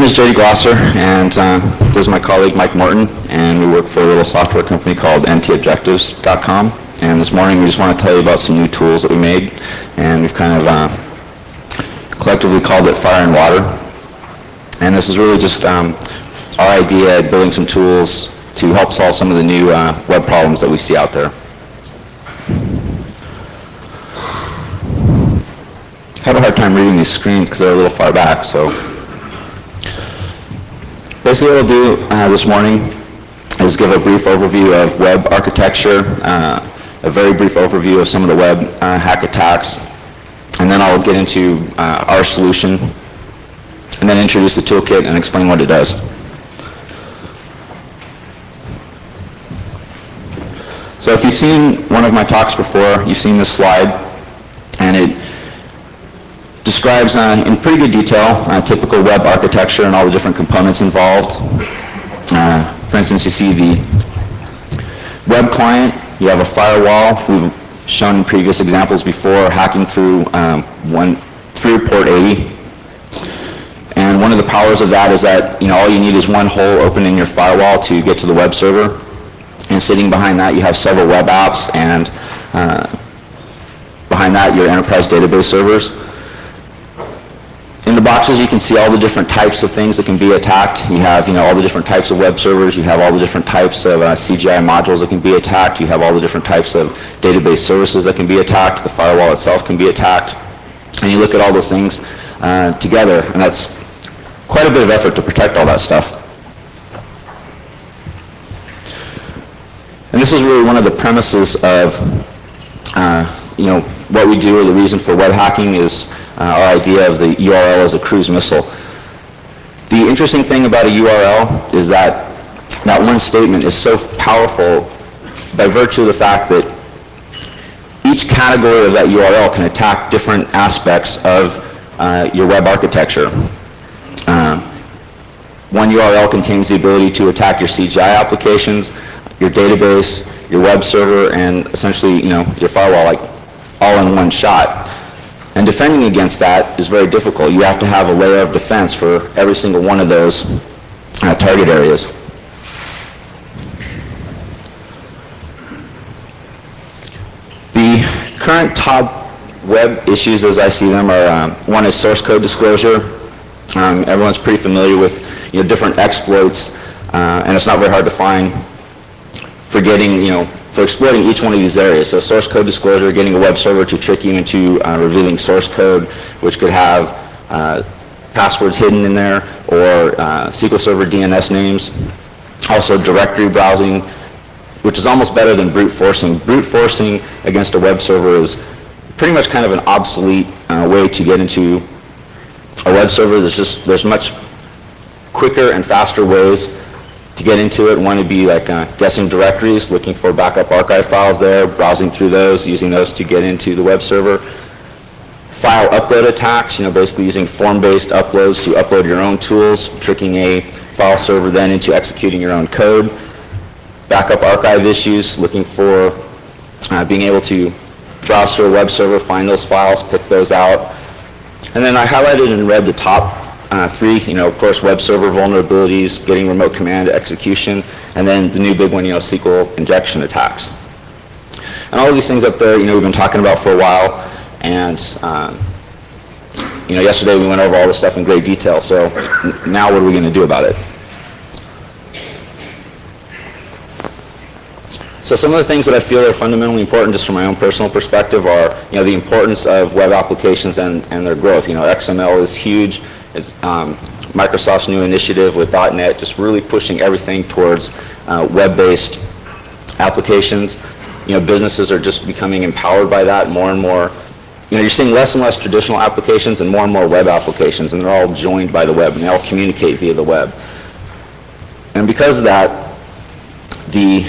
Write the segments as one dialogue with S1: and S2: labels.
S1: is J.D. Glaser, and this is my colleague Mike Morton, and we work for a little software company called ntobjectives.com. And this morning we just want to tell you about some new tools that we made, and we've kind of collectively called it Fire and Water. And this is really just our idea at building some tools to help solve some of the new web problems that we see out there. I have a hard time reading these screens because they're a little far back. So basically what we'll do this morning is give a brief overview of web architecture, a very brief overview of some of the web hack attacks, and then I'll get into our solution, and then introduce the toolkit and explain what it does. So if you've seen one of my talks before, you've seen this slide, and it describes in pretty good detail typical web architecture and all the different components involved. For instance, you see the web client, you have a firewall. We've shown in previous examples before hacking through port 80. And one of the powers of that is that all you need is one hole open in your firewall to get to the web server. And sitting behind that, you have several web apps, and behind that, your enterprise database servers. In the boxes, you can see all the different types of things that can be attacked. You have, all the different types of web servers. You have all the different types of CGI modules that can be attacked. You have all the different types of database services that can be attacked. The firewall itself can be attacked. And you look at all those things together, and that's quite a bit of effort to protect all that stuff. And this is really one of the premises of, what we do, or the reason for web hacking is our idea of the URL as a cruise missile. The interesting thing about a URL is that that one statement is so powerful by virtue of the fact that each category of that URL can attack different aspects of your web architecture. One URL contains the ability to attack your CGI applications, your database, your web server, and essentially, your firewall, like all in one shot. And defending against that is very difficult. You have to have a layer of defense for every single one of those target areas. The current top web issues, as I see them, are one is source code disclosure. Everyone's pretty familiar with different exploits, and it's not very hard to find for getting, for exploiting each one of these areas. So source code disclosure, getting a web server to trick you into revealing source code, which could have passwords hidden in there, or SQL Server DNS names. Also directory browsing, which is almost better than brute forcing. Brute forcing against a web server is pretty much kind of an obsolete way to get into a web server. There's much quicker and faster ways to get into it. One would be like guessing directories, looking for backup archive files there, browsing through those, using those to get into the web server. File upload attacks, basically using form-based uploads to upload your own tools, tricking a file server then into executing your own code. Backup archive issues, looking for being able to browse through a web server, find those files, pick those out. And then I highlighted in red the top three, of course, web server vulnerabilities, getting remote command execution, and then the new big one, SQL injection attacks. And all of these things up there, we've been talking about for a while, and yesterday we went over all this stuff in great detail. So now what are we going to do about it? So some of the things that I feel are fundamentally important, just from my own personal perspective, are the importance of web applications and their growth. XML is huge. It's, Microsoft's new initiative with .NET just really pushing everything towards web-based applications. Businesses are just becoming empowered by that more and more. You're seeing less and less traditional applications and more web applications, and they're all joined by the web, and they all communicate via the web. And because of that, the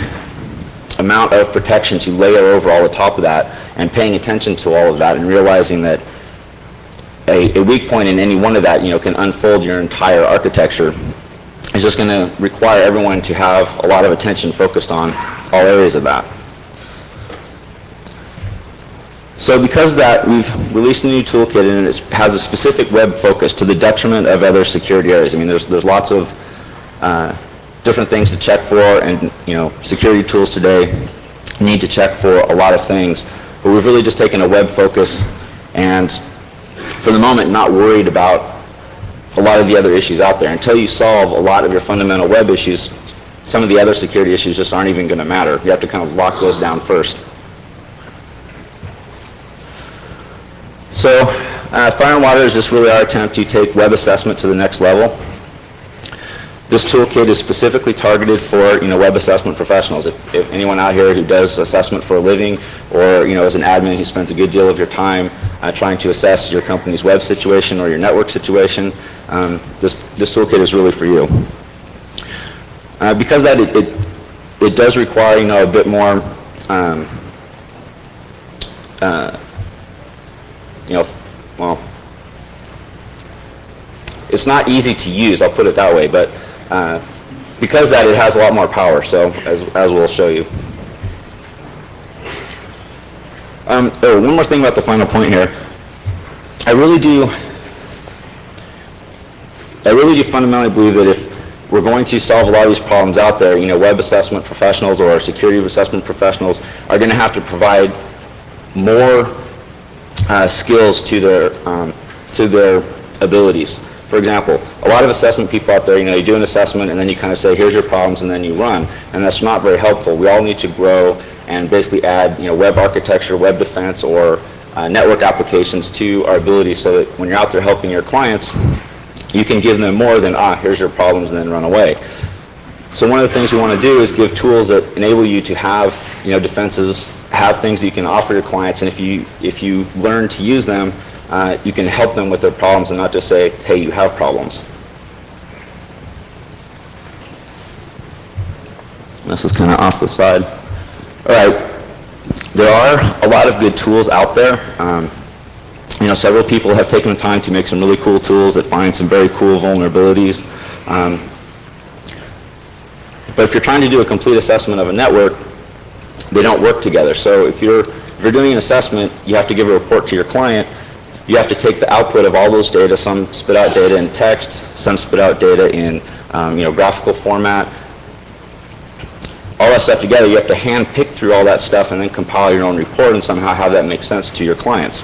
S1: amount of protection to layer over all the top of that, and paying attention to all of that, and realizing that a weak point in any one of that, can unfold your entire architecture, is just going to require everyone to have a lot of attention focused on all areas of that. So because of that, we've released a new toolkit, and it has a specific web focus to the detriment of other security areas. I mean, there's lots of different things to check for, and security tools today need to check for a lot of things. But we've really just taken a web focus, and for the moment, not worried about a lot of the other issues out there. Until you solve a lot of your fundamental web issues, some of the other security issues just aren't even going to matter. You have to kind of lock those down first. So Fire and Water is just really our attempt to take web assessment to the next level. This toolkit is specifically targeted for web assessment professionals. If anyone out here who does assessment for a living, or is an admin who spends a good deal of your time trying to assess your company's web situation or your network situation, this toolkit is really for you. Because that it does require a bit more well, it's not easy to use, I'll put it that way, but because that, it has a lot more power, so as we'll show you. One more thing about the final point here. I really do fundamentally believe that if we're going to solve a lot of these problems out there, web assessment professionals or security assessment professionals are going to have to provide more skills to their abilities. For example, a lot of assessment people out there, you do an assessment and then you kind of say, here's your problems, and then you run, and that's not very helpful. We all need to grow and basically add, web architecture, web defense, or network applications to our abilities, so that when you're out there helping your clients, you can give them more than, here's your problems, and then run away. So one of the things we want to do is give tools that enable you to have, defenses, have things that you can offer your clients, and if you learn to use them, you can help them with their problems and not just say, hey, you have problems. This is kind of off the side. All right, there are a lot of good tools out there. Several people have taken the time to make some really cool tools that find some very cool vulnerabilities. But if you're trying to do a complete assessment of a network, they don't work together. So if you're doing an assessment, you have to give a report to your client. You have to take the output of all those data. Some spit out data in text, some spit out data in graphical format. All that stuff together, you have to hand pick through all that stuff and then compile your own report and somehow have that make sense to your clients.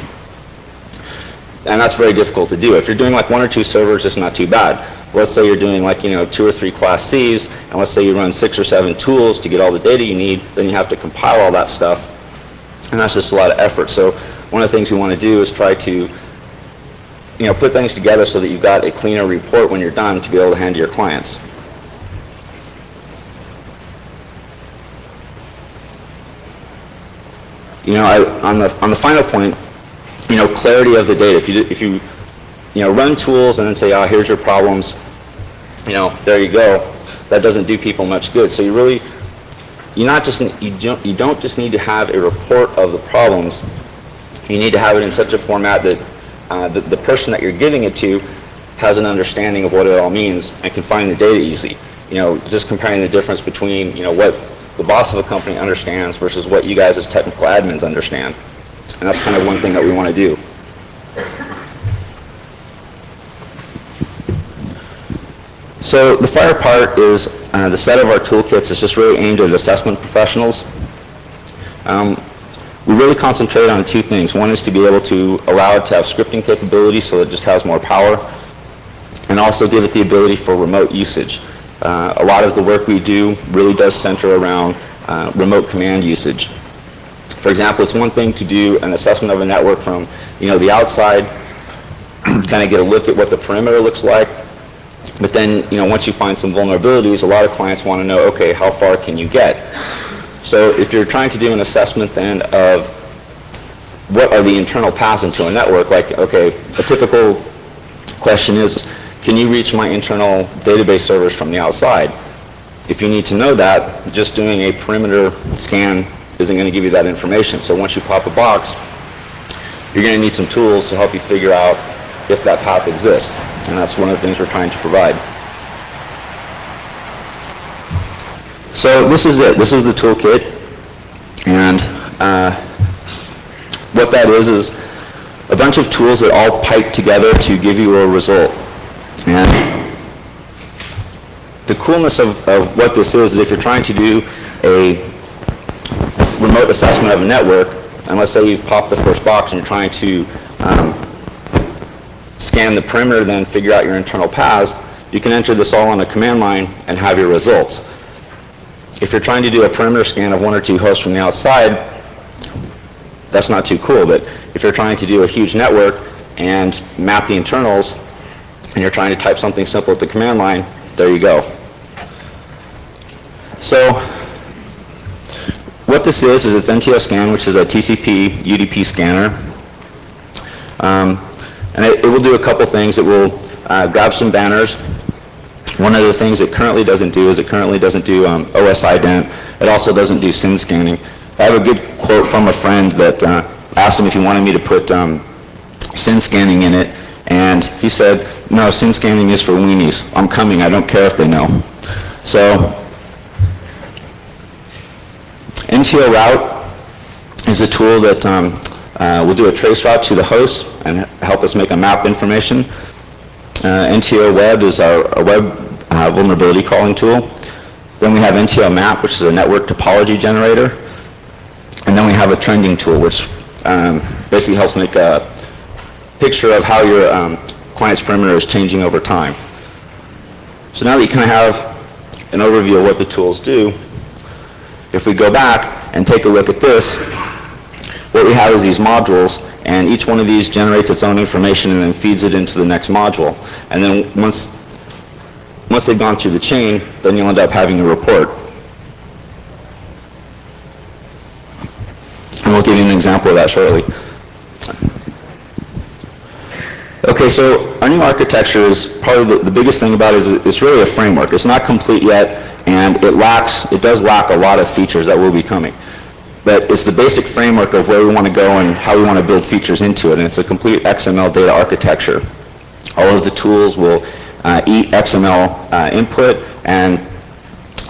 S1: And that's very difficult to do. If you're doing like 1 or 2 servers, it's not too bad. Let's say you're doing like 2 or 3 Class Cs, and let's say you run 6 or 7 tools to get all the data you need, then you have to compile all that stuff, and that's just a lot of effort. So one of the things we want to do is try to put things together so that you've got a cleaner report when you're done to be able to hand to your clients. On the final point, clarity of the data. If you run tools and then say, here's your problems, there you go, that doesn't do people much good. So you don't just need to have a report of the problems. You need to have it in such a format that the person that you're giving it to has an understanding of what it all means and can find the data easy. Just comparing the difference between what the boss of a company understands versus what you guys as technical admins understand. And that's kind of one thing that we want to do. So the FIRE part is the set of our toolkits is just really aimed at assessment professionals. We really concentrate on 2 things. One is to be able to allow it to have scripting capability so it just has more power, and also give it the ability for remote usage. A lot of the work we do really does center around remote command usage. For example, it's one thing to do an assessment of a network from the outside, kind of get a look at what the perimeter looks like. But then, once you find some vulnerabilities, a lot of clients want to know, okay, how far can you get? So if you're trying to do an assessment then of what are the internal paths into a network, like, okay, a typical question is, can you reach my internal database servers from the outside? If you need to know that, just doing a perimeter scan isn't going to give you that information. So once you pop a box, you're going to need some tools to help you figure out if that path exists. And that's one of the things we're trying to provide. So this is it. This is the toolkit. And what that is a bunch of tools that all pipe together to give you a result. And the coolness of what this is if you're trying to do a remote assessment of a network, and let's say you've popped the first box and you're trying to scan the perimeter, then figure out your internal paths, you can enter this all on a command line and have your results. If you're trying to do a perimeter scan of 1 or 2 hosts from the outside, that's not too cool. But if you're trying to do a huge network and map the internals, and you're trying to type something simple at the command line, there you go. So what this is it's NTO scan, which is a TCP UDP scanner. And it will do a couple things. It will grab some banners. One of the things it currently doesn't do is it currently doesn't do OS ident. It also doesn't do SYN scanning. I have a good quote from a friend that asked him if he wanted me to put SYN scanning in it, and he said, no, SYN scanning is for weenies. I'm coming. I don't care if they know. So NTO route is a tool that will do a trace route to the host and help us make a map information. NTO Web is our web vulnerability crawling tool. Then we have NTO Map, which is a network topology generator. And then we have a trending tool, which basically helps make a picture of how your client's perimeter is changing over time. So now that you kind of have an overview of what the tools do, if we go back and take a look at this, what we have is these modules, and each one of these generates its own information and then feeds it into the next module. And then once they've gone through the chain, then you'll end up having a report. And we'll give you an example of that shortly. Okay, so our new architecture is probably the biggest thing about it is it's really a framework. It's not complete yet, and it does lack a lot of features that will be coming. But it's the basic framework of where we want to go and how we want to build features into it, and it's a complete XML data architecture. All of the tools will eat XML input, and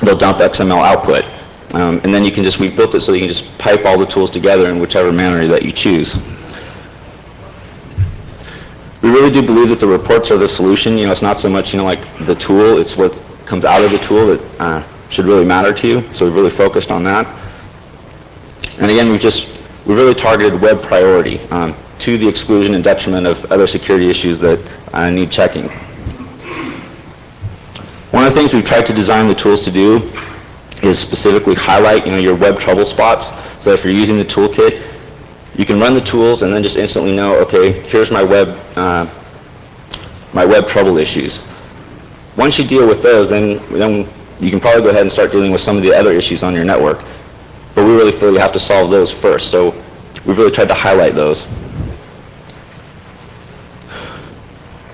S1: they'll dump XML output. And then we've built it so you can just pipe all the tools together in whichever manner that you choose. We really do believe that the reports are the solution. It's not so much, like the tool, it's what comes out of the tool that should really matter to you. So we've really focused on that. And again, we've really targeted web priority to the exclusion and detriment of other security issues that need checking. One of the things we've tried to design the tools to do is specifically highlight, your web trouble spots. So if you're using the toolkit, you can run the tools and then just instantly know, okay, here's my web trouble issues. Once you deal with those, then you can probably go ahead and start dealing with some of the other issues on your network. But we really feel you have to solve those first, so we've really tried to highlight those.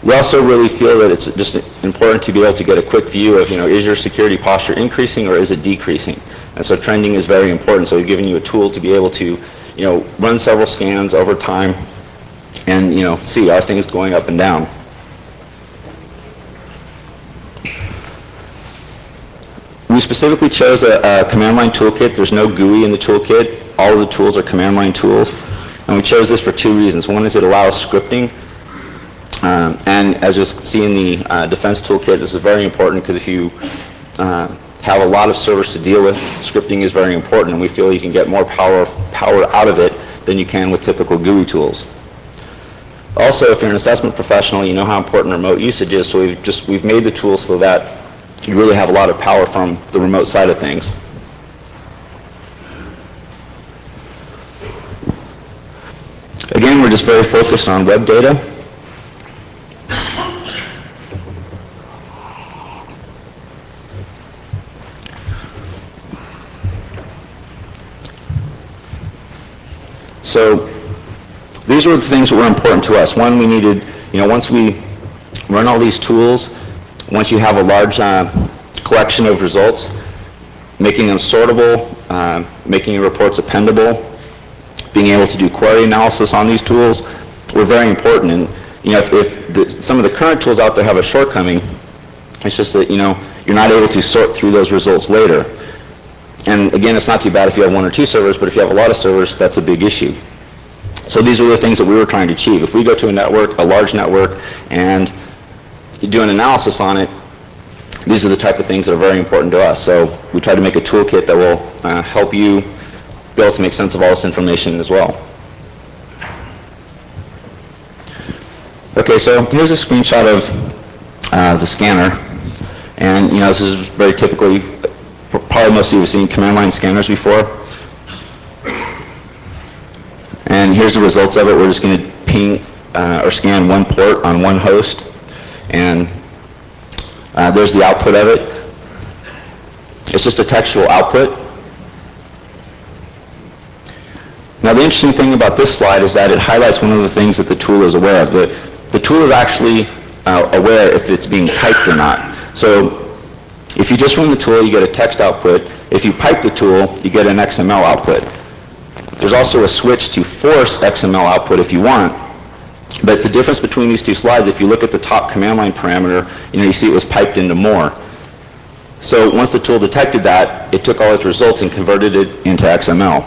S1: We also really feel that it's just important to be able to get a quick view of, is your security posture increasing or is it decreasing? And so trending is very important, so we've given you a tool to be able to, run several scans over time and, see are things going up and down. We specifically chose a command line toolkit. There's no GUI in the toolkit. All of the tools are command line tools. And we chose this for 2 reasons. One is it allows scripting. And as you'll see in the defense toolkit, this is very important because if you have a lot of servers to deal with, scripting is very important, and we feel you can get more power out of it than you can with typical GUI tools. Also, if you're an assessment professional, you know how important remote usage is, so we've made the tool so that you really have a lot of power from the remote side of things. Again, we're just very focused on web data. So these were the things that were important to us. One, we needed, once we run all these tools, once you have a large collection of results, making them sortable, making your reports appendable, being able to do query analysis on these tools were very important. And if some of the current tools out there have a shortcoming, it's just that you're not able to sort through those results later. And again, it's not too bad if you have 1 or 2 servers, but if you have a lot of servers, that's a big issue. So these are the things that we were trying to achieve. If we go to a network, a large network, and you do an analysis on it, these are the type of things that are very important to us. So we try to make a toolkit that will help you be able to make sense of all this information as well. Okay, so here's a screenshot of the scanner. And this is very typically, probably most of you have seen command line scanners before. And here's the results of it. We're just going to ping or scan one port on one host. And there's the output of it. It's just a textual output. Now the interesting thing about this slide is that it highlights one of the things that the tool is aware of. The tool is actually aware if it's being piped or not. So if you just run the tool, you get a text output. If you pipe the tool, you get an XML output. There's also a switch to force XML output if you want. But the difference between these two slides, if you look at the top command line parameter, you see it was piped into more. So once the tool detected that, it took all its results and converted it into XML.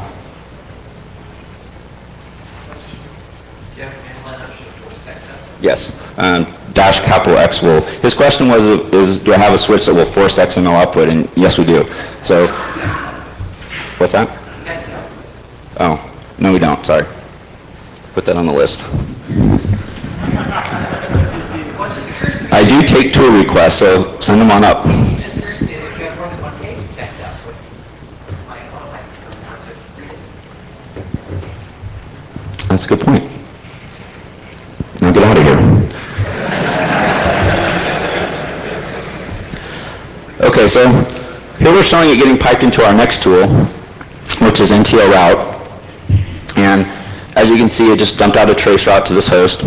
S1: Yes. Dash capital X will. His question was, do I have a switch that will force XML output? And yes, we do. So, what's that? Oh, no, we don't. Sorry. Put that on the list. I do take tool requests, so send them on up. That's a good point. Now get out of here. Okay, so here we're showing it getting piped into our next tool, which is NTO route. And as you can see, it just dumped out a trace route to this host.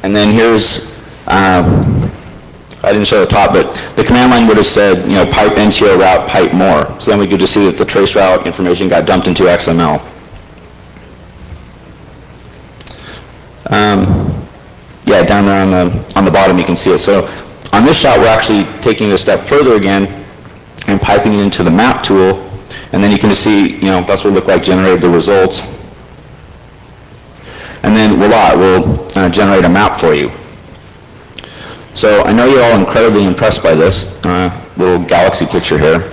S1: And then here's, I didn't show the top, but the command line would have said, pipe NTO route, pipe more. So then we could just see that the trace route information got dumped into XML. Yeah, down there on the bottom you can see it. So on this shot, we're actually taking it a step further again and piping it into the map tool. And then you can just see, that's what it looked like, generated the results. And then voila, it will generate a map for you. So I know you're all incredibly impressed by this little galaxy picture here.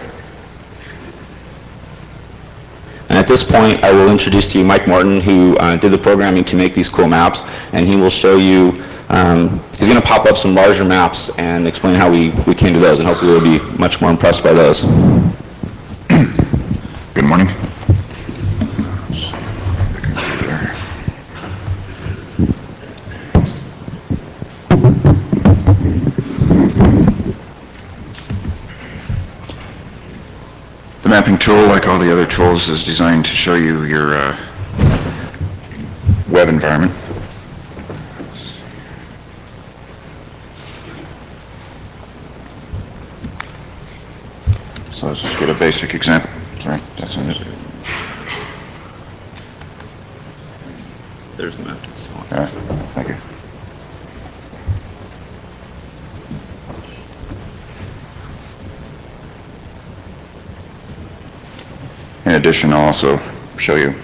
S1: And at this point, I will introduce to you Mike Morton, who did the programming to make these cool maps, and he will show you, he's going to pop up some larger maps and explain how we came to those, and hopefully you'll be much more impressed by those.
S2: Good morning. The mapping tool, like all the other tools, is designed to show you your web environment. So let's just get a basic example. Sorry, that's on it.
S1: There's the map.
S2: Thank you. In addition, I'll also show you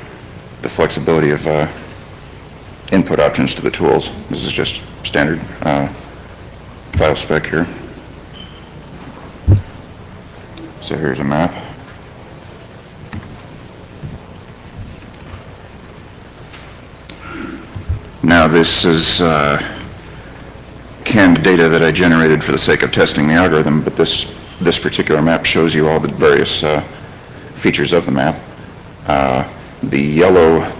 S2: the flexibility of input options to the tools. This is just standard file spec here. So here's a map. Now this is canned data that I generated for the sake of testing the algorithm, but this particular map shows you all the various features of the map. The yellow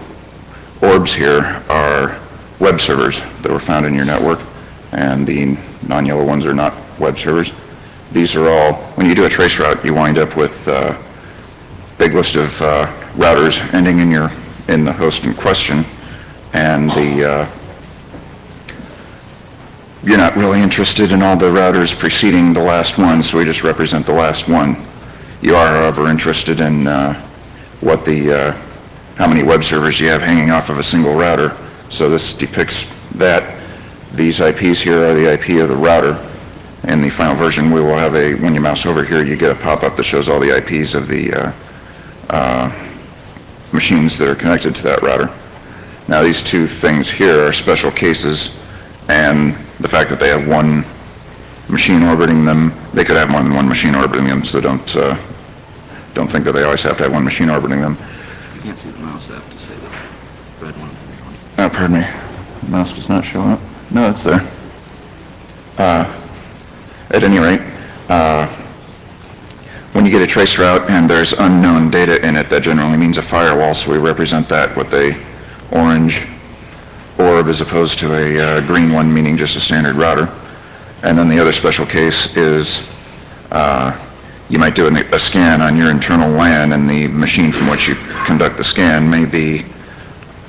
S2: orbs here are web servers that were found in your network, and the non-yellow ones are not web servers. These are all, when you do a trace route, you wind up with a big list of routers ending in the host in question, and you're not really interested in all the routers preceding the last one, so we just represent the last one. You are, however, interested in how many web servers you have hanging off of a single router. So this depicts that. These IPs here are the IP of the router. In the final version, we will have when you mouse over here, you get a pop-up that shows all the IPs of the machines that are connected to that router. Now, these two things here are special cases, and the fact that they have one machine orbiting them, they could have more than one machine orbiting them, so don't think that they always have to have one machine orbiting them.
S1: You can't see the mouse, I have to say the red one.
S2: Pardon me. The mouse does not show up. No, it's there. At any rate, when you get a trace route and there's unknown data in it, that generally means a firewall, so we represent that with a orange orb as opposed to a green one, meaning just a standard router. And then the other special case is you might do a scan on your internal LAN, and the machine from which you conduct the scan may be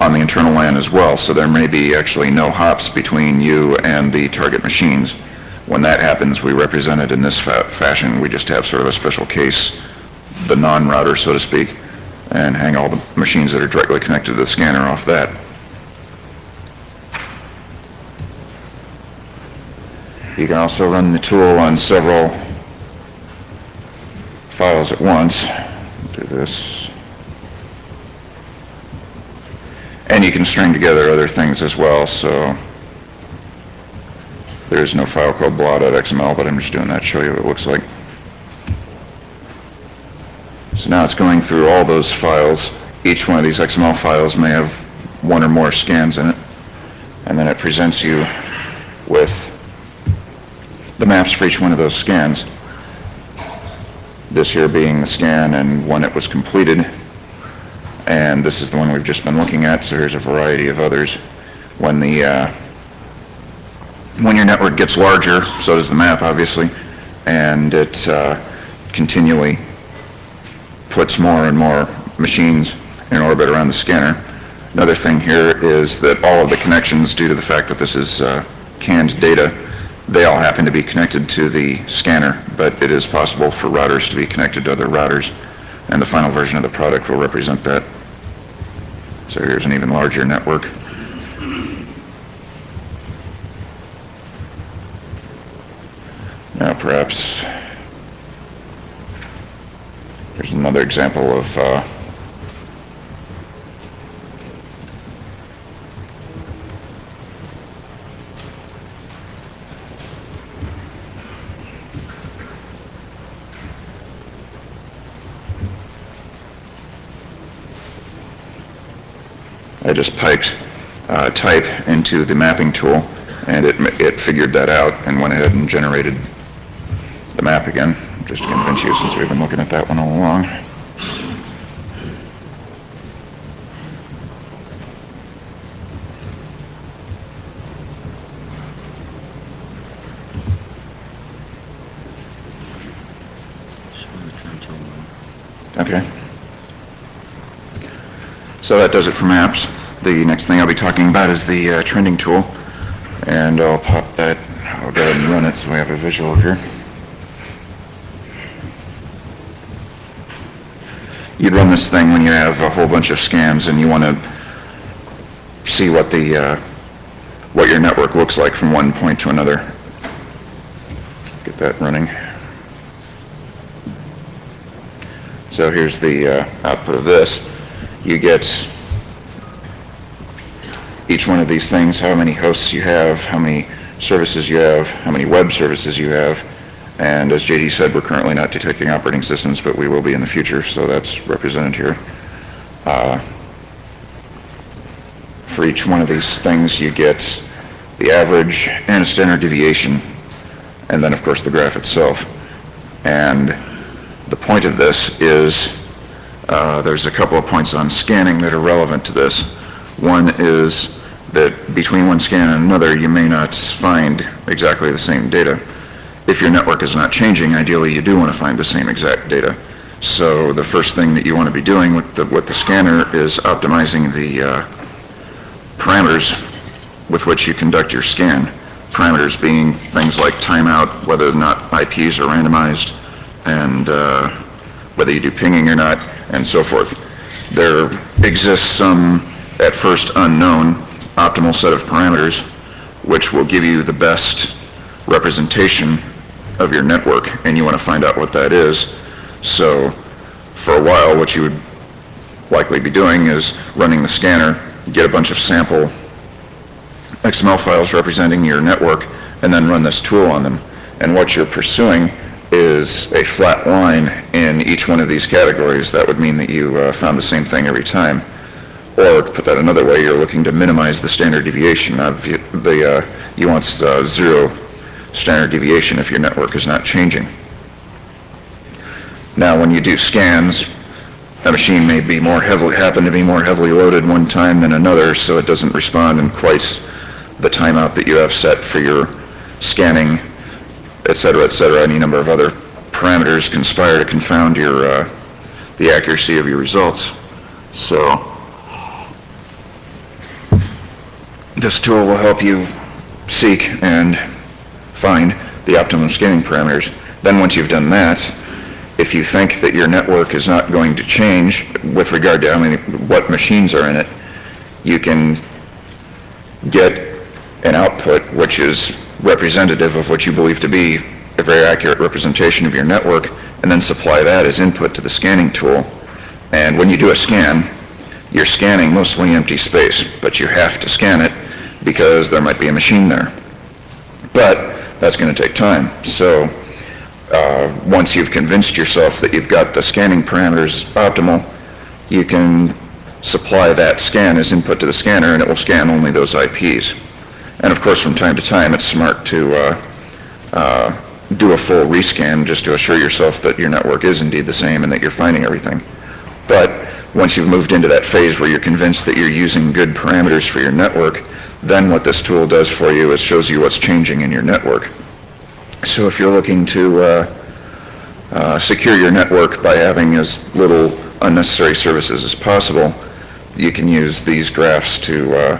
S2: on the internal LAN as well, so there may be actually no hops between you and the target machines. When that happens, we represent it in this fashion. We just have sort of a special case, the non-router, so to speak, and hang all the machines that are directly connected to the scanner off that. You can also run the tool on several files at once. Do this. And you can string together other things as well, so there's no file called blah.xml, but I'm just doing that to show you what it looks like. So now it's going through all those files. Each one of these XML files may have one or more scans in it, and then it presents you with the maps for each one of those scans. This here being the scan and when it was completed, and this is the one we've just been looking at, so here's a variety of others. When your network gets larger, so does the map, obviously, and it continually puts more and more machines in orbit around the scanner. Another thing here is that all of the connections, due to the fact that this is canned data, they all happen to be connected to the scanner, but it is possible for routers to be connected to other routers, and the final version of the product will represent that. So here's an even larger network. Now perhaps here's another example of I just piped type into the mapping tool, and it figured that out and went ahead and generated the map again, just to convince you, since we've been looking at that one all along. Okay. So that does it for maps. The next thing I'll be talking about is the trending tool, and I'll pop that. I'll go ahead and run it so we have a visual here. You'd run this thing when you have a whole bunch of scans and you want to see what your network looks like from one point to another. Get that running. So here's the output of this. You get each one of these things, how many hosts you have, how many services you have, how many web services you have, and as JD said, we're currently not detecting operating systems, but we will be in the future, so that's represented here. For each one of these things, you get the average and a standard deviation, and then of course the graph itself. And the point of this is there's a couple of points on scanning that are relevant to this. One is that between one scan and another, you may not find exactly the same data. If your network is not changing, ideally you do want to find the same exact data. So the first thing that you want to be doing with the scanner is optimizing the parameters with which you conduct your scan. Parameters being things like timeout, whether or not IPs are randomized, and whether you do pinging or not, and so forth. There exists some, at first unknown, optimal set of parameters which will give you the best representation of your network, and you want to find out what that is. So for a while, what you would likely be doing is running the scanner, get a bunch of sample XML files representing your network, and then run this tool on them. And what you're pursuing is a flat line in each one of these categories. That would mean that you found the same thing every time. Or to put that another way, you're looking to minimize the standard deviation. You want zero standard deviation if your network is not changing. Now, when you do scans, a machine may be happen to be more heavily loaded one time than another, so it doesn't respond in twice the timeout that you have set for your scanning, et cetera, any number of other parameters conspire to confound your, the accuracy of your results. So this tool will help you seek and find the optimum scanning parameters. Then once you've done that, if you think that your network is not going to change with regard to what machines are in it, you can get an output which is representative of what you believe to be a very accurate representation of your network, and then supply that as input to the scanning tool. And when you do a scan, you're scanning mostly empty space, but you have to scan it because there might be a machine there. But that's going to take time. So once you've convinced yourself that you've got the scanning parameters optimal, you can supply that scan as input to the scanner, and it will scan only those IPs. And of course, from time to time, it's smart to do a full rescan just to assure yourself that your network is indeed the same and that you're finding everything. But once you've moved into that phase where you're convinced that you're using good parameters for your network, then what this tool does for you is shows you what's changing in your network. So if you're looking to secure your network by having as little unnecessary services as possible, you can use these graphs to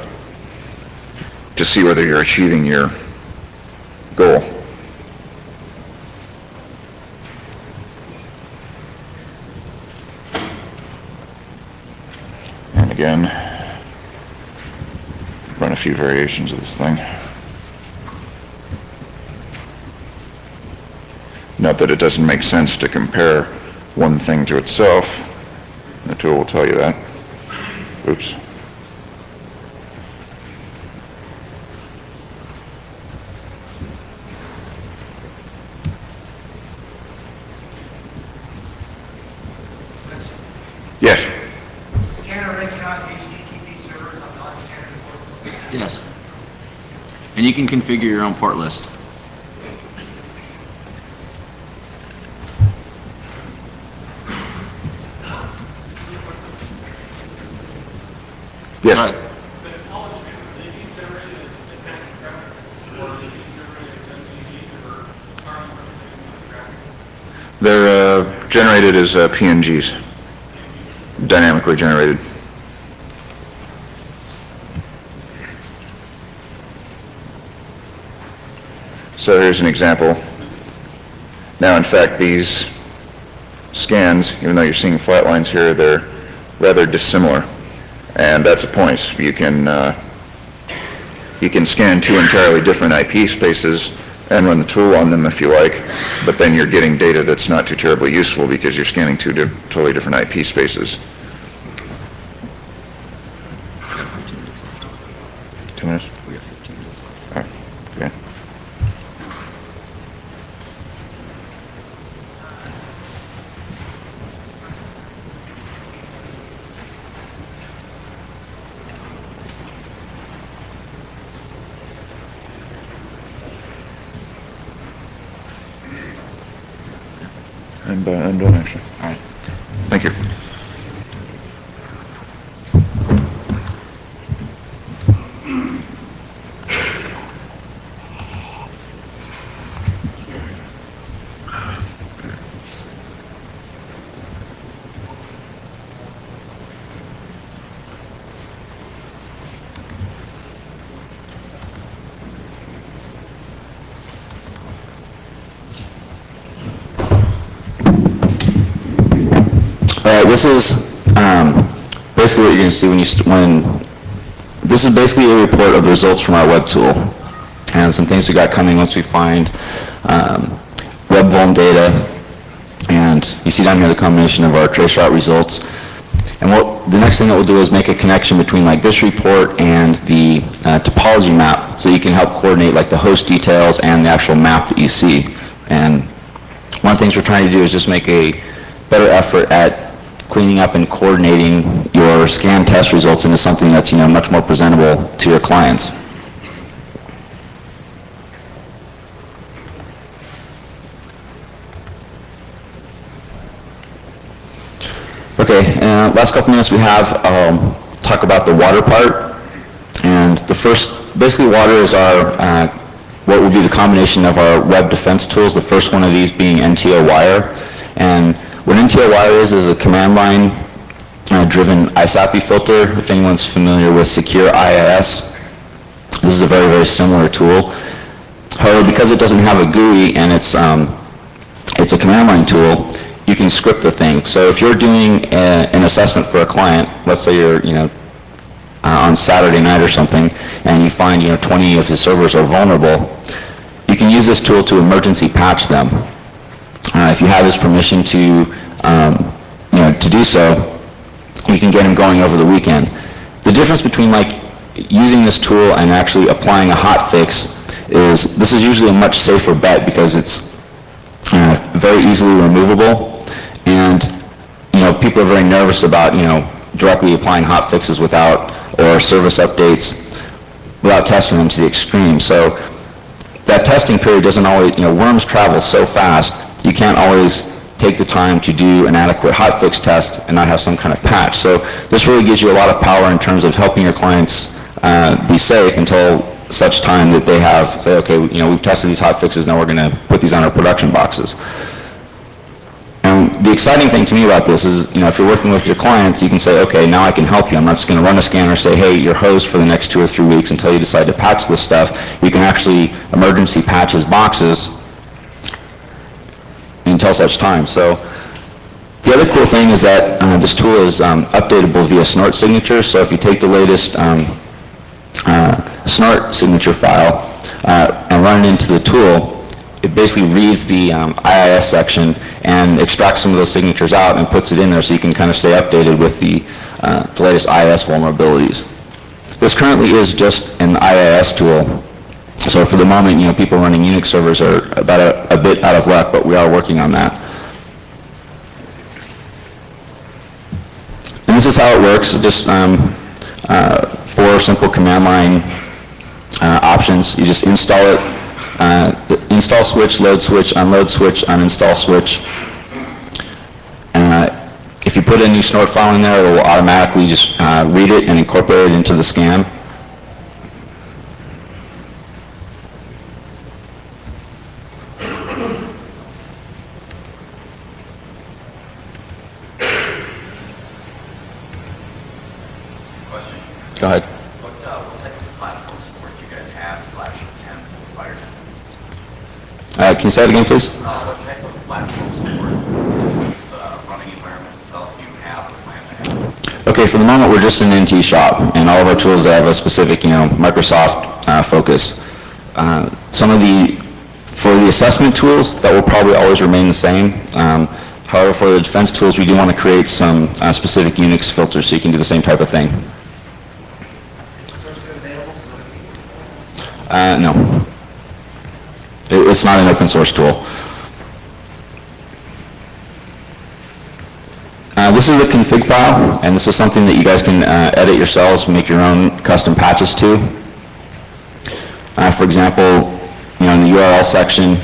S2: see whether you're achieving your goal. And again, run a few variations of this thing. Note that it doesn't make sense to compare one thing to itself. The tool will tell you that. Oops. Yes.
S3: Scanner already connects HTTP servers on non-standard ports.
S4: Yes. And you can configure your own port list.
S2: Yes.
S4: Right.
S2: They're generated as PNGs, dynamically generated. So here's an example. Now, in fact, these scans, even though you're seeing flat lines here, they're rather dissimilar. And that's a point. You can scan two entirely different IP spaces and run the tool on them if you like, but then you're getting data that's not too terribly useful because you're scanning two totally different IP spaces. 2 minutes?
S4: We have 15 minutes left.
S2: Oh, okay. I'm done, actually.
S4: All right.
S2: Thank you.
S1: This is basically what you're going to see this is basically a report of the results from our web tool and some things we got coming once we find web vuln data, and you see down here the combination of our traceroute results. And the next thing that we'll do is make a connection between like this report and the topology map, so you can help coordinate like the host details and the actual map that you see. And one of the things we're trying to do is just make a better effort at cleaning up and coordinating your scan test results into something that's, much more presentable to your clients. Okay, last couple minutes we have talk about the water part. And the first, basically water is our, what will be the combination of our web defense tools, the first one of these being NTO Wire. And what NTO Wire is a command line driven ISAPI filter. If anyone's familiar with Secure IIS, this is a very, very similar tool. However, because it doesn't have a GUI and it's a command line tool, you can script the thing. So if you're doing an assessment for a client, let's say you're, on Saturday night or something, and you find, 20 of his servers are vulnerable, you can use this tool to emergency patch them. If you have his permission to do so, you can get him going over the weekend. The difference between like using this tool and actually applying a hot fix is this is usually a much safer bet because it's very easily removable, and people are very nervous about directly applying hot fixes or service updates without testing them to the extreme. So that testing period doesn't always, worms travel so fast, you can't always take the time to do an adequate hotfix test and not have some kind of patch. So this really gives you a lot of power in terms of helping your clients be safe until such time that they say, okay, we've tested these hotfixes, now we're going to put these on our production boxes. And the exciting thing to me about this is, if you're working with your clients, you can say, okay, now I can help you. I'm not just going to run a scanner and say, hey, you're hosed for the next 2 or 3 weeks until you decide to patch this stuff. You can actually emergency patch his boxes until such time. So the other cool thing is that this tool is updatable via snort signatures. So if you take the latest snort signature file and run it into the tool, it basically reads the IIS section and extracts some of those signatures out and puts it in there so you can kind of stay updated with the latest IIS vulnerabilities. This currently is just an IIS tool. So for the moment, people running Unix servers are about a bit out of luck, but we are working on that. And this is how it works. Just 4 simple command line options. You just install it. The install switch, load switch, unload switch, uninstall switch. If you put a new snort file in there, it will automatically just read it and incorporate it into the scan. Go ahead.
S5: What type of platform support do you guys have /10 for Firestone?
S1: Can you say it again, please?
S5: What type of platform support is running environment itself do you have or plan to have?
S1: Okay, for the moment, we're just an NT shop, and all of our tools have a specific, Microsoft focus. For the assessment tools, that will probably always remain the same. However, for the defense tools, we do want to create some specific Unix filters so you can do the same type of thing.
S3: Source code available so other people?
S1: No. It's not an open source tool. This is the config file, and this is something that you guys can edit yourselves, make your own custom patches to. For example, in the URL section,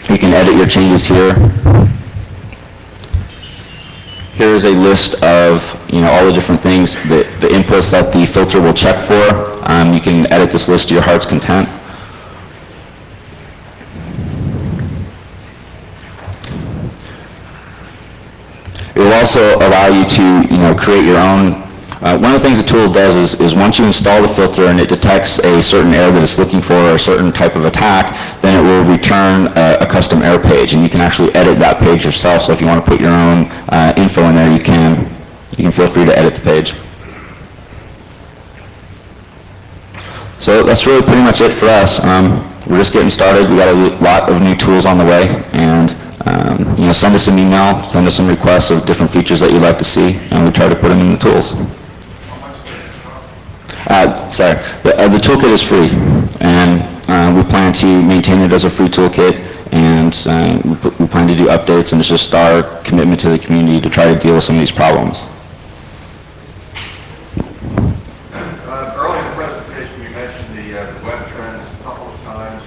S1: you can edit your changes here. Here is a list of all the different things, the inputs that the filter will check for. You can edit this list to your heart's content. It will also allow you to create your own. One of the things the tool does is once you install the filter and it detects a certain error that it's looking for or a certain type of attack, then it will return a custom error page, and you can actually edit that page yourself. So if you want to put your own info in there, you can feel free to edit the page. So that's really pretty much it for us. We're just getting started. We got a lot of new tools on the way, and Send us an email, send us some requests of different features that you'd like to see, and we try to put them in the tools. Sorry, the toolkit is free, and we plan to maintain it as a free toolkit, and we plan to do updates, and it's just our commitment to the community to try to deal with some of these problems.
S6: Earlier in the presentation, you mentioned the web trends a couple of times,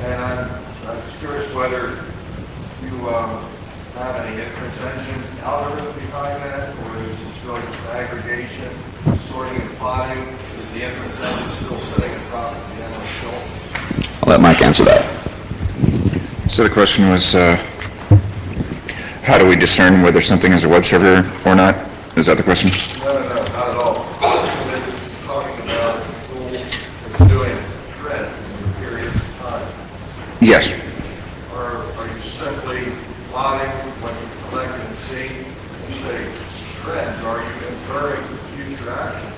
S6: and I'm just curious whether you have any inference engine algorithm behind that, or is this really just aggregation, sorting and plotting? Is the inference engine still sitting on top of the ML
S1: I'll let Mike answer that.
S2: So the question was, how do we discern whether something is a web server or not? Is that the question?
S6: No, not at all. We're talking about a tool that's doing a trend in periods of time.
S2: Yes.
S6: Or are you simply plotting what you collect and see? You say trends, are you inferring future action?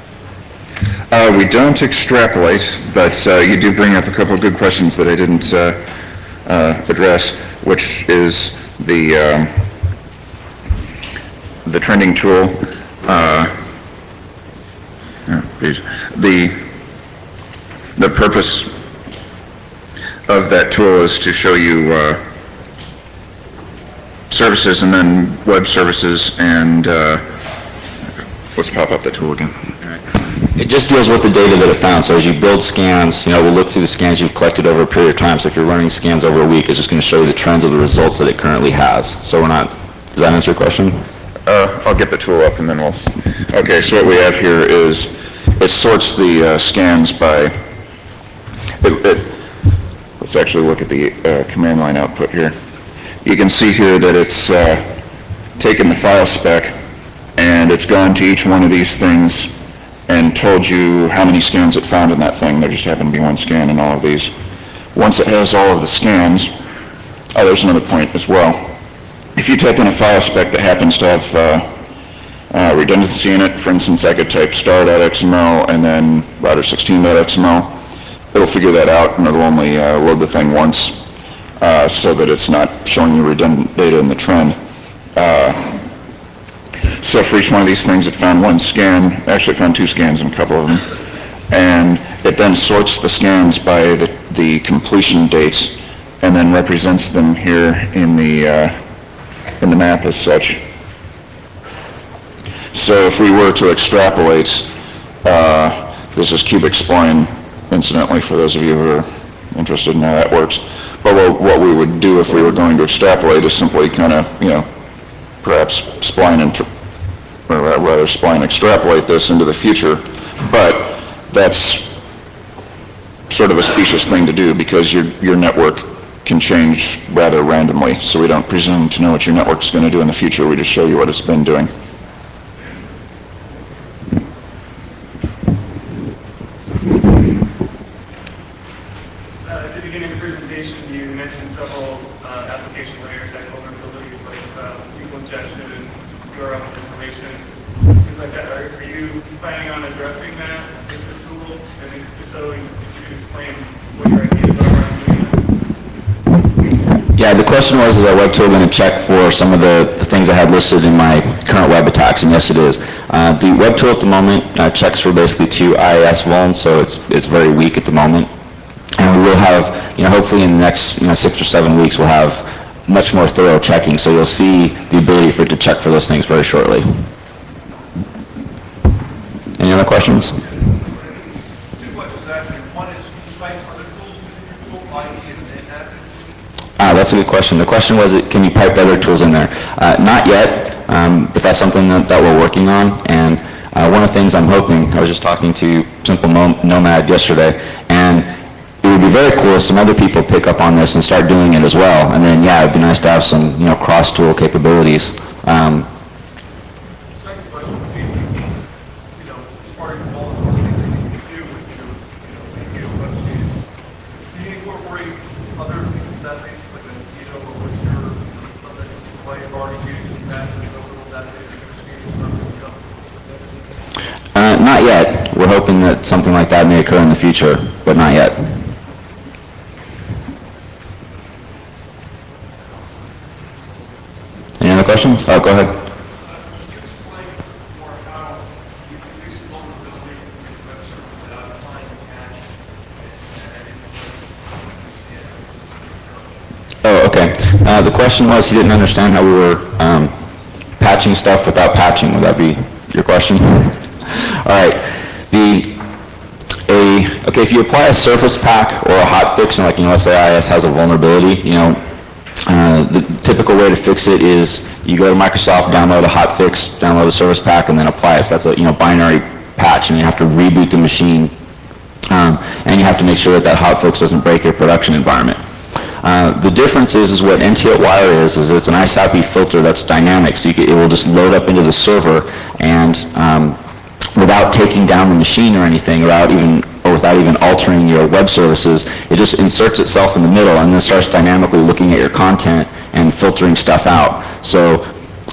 S2: We don't extrapolate, but you do bring up a couple of good questions that I didn't address, which is the trending tool. The purpose of that tool is to show you services and then web services, and let's pop up that tool again.
S1: It just deals with the data that it found. So as you build scans, we'll look through the scans you've collected over a period of time. So if you're running scans over a week, it's just going to show you the trends of the results that it currently has. So we're not, does that answer your question?
S2: I'll get the tool up and then we'll, okay, so what we have here is, it sorts the scans by, let's actually look at the command line output here. You can see here that it's taken the file spec and it's gone to each one of these things and told you how many scans it found in that thing. There just happened to be one scan in all of these. Once it has all of the scans, there's another point as well. If you type in a file spec that happens to have redundancy in it, for instance, I could type star.xml and then router16.xml, it'll figure that out and it'll only load the thing once so that it's not showing you redundant data in the trend. So for each one of these things, it found one scan, actually found two scans in a couple of them, and it then sorts the scans by the completion dates and then represents them here in the map as such. So if we were to extrapolate, this is cubic spline, incidentally, for those of you who are interested in how that works. But what we would do if we were going to extrapolate is simply kind of, perhaps spline or rather spline extrapolate this into the future. But that's sort of a specious thing to do because your network can change rather randomly. So we don't presume to know what your network's going to do in the future. We just show you what it's been doing.
S7: At the beginning of the presentation, you mentioned several application layers that vulnerabilities like SQL injection and URL information, things like that. Are you planning on addressing that with the tool? And if so, if you could explain what your ideas are around doing that.
S1: Yeah, the question was, is our web tool going to check for some of the things I had listed in my current web attacks? And yes, it is. The web tool at the moment checks for basically 2 IIS vulns, so it's very weak at the moment. And we will have, hopefully in the next 6 or 7 weeks, we'll have much more thorough checking. So you'll see the ability for it to check for those things very shortly. Any other questions?
S6: Two questions actually. One is, can you cite other tools within your tool, i.e. in that?
S1: That's a good question. The question was, can you pipe other tools in there? Not yet, but that's something that we're working on. And one of the things I'm hoping, I was just talking to Simple Nomad yesterday, and it would be very cool if some other people pick up on this and start doing it as well. And then, yeah, it'd be nice to have some, cross-tool capabilities.
S6: Second question would be, as far as all the things that you can do with your web pages, do you incorporate other databases like or what's your other way of already using that as a little database experience?
S1: Not yet. We're hoping that something like that may occur in the future, but not yet. questions? Oh, go ahead.
S3: Can you explain more how you can fix vulnerability in the web server without applying a patch?
S1: Oh, okay. The question was, he didn't understand how we were patching stuff without patching. Would that be your question? All right. Okay, if you apply a surface pack or a hotfix, and like, let's say IIS has a vulnerability, the typical way to fix it is you go to Microsoft, download a hotfix, download a service pack, and then apply it. So that's a binary patch, and you have to reboot the machine, and you have to make sure that that hotfix doesn't break your production environment. The difference is what NT@Wire is it's an ISAPI filter that's dynamic, so it will just load up into the server, and without taking down the machine or anything, without even altering your web services, it just inserts itself in the middle and then starts dynamically looking at your content and filtering stuff out. So,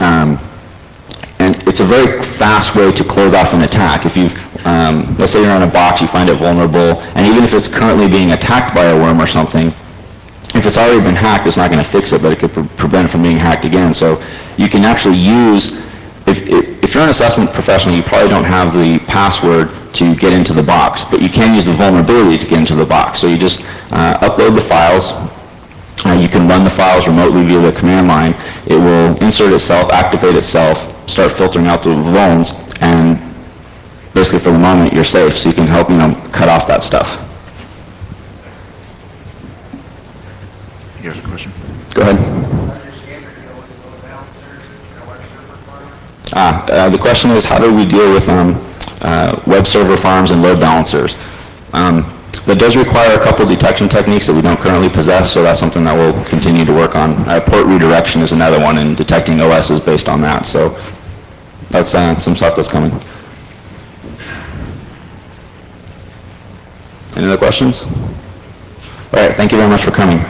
S1: and it's a very fast way to close off an attack. If you, let's say you're on a box, you find it vulnerable, and even if it's currently being attacked by a worm or something, if it's already been hacked, it's not going to fix it, but it could prevent it from being hacked again. So you can actually use, if you're an assessment professional, you probably don't have the password to get into the box, but you can use the vulnerability to get into the box. So you just upload the files. You can run the files remotely via the command line. It will insert itself, activate itself, start filtering out the vulns, and basically for the moment you're safe. So you can help cut off that stuff.
S2: You have a question?
S1: Go ahead. The question is, how do we deal with web server farms and load balancers? That does require a couple detection techniques that we don't currently possess, so that's something that we'll continue to work on. Port redirection is another one, and detecting OSs based on that. So that's some stuff that's coming. Any other questions? All right, thank you very much for coming.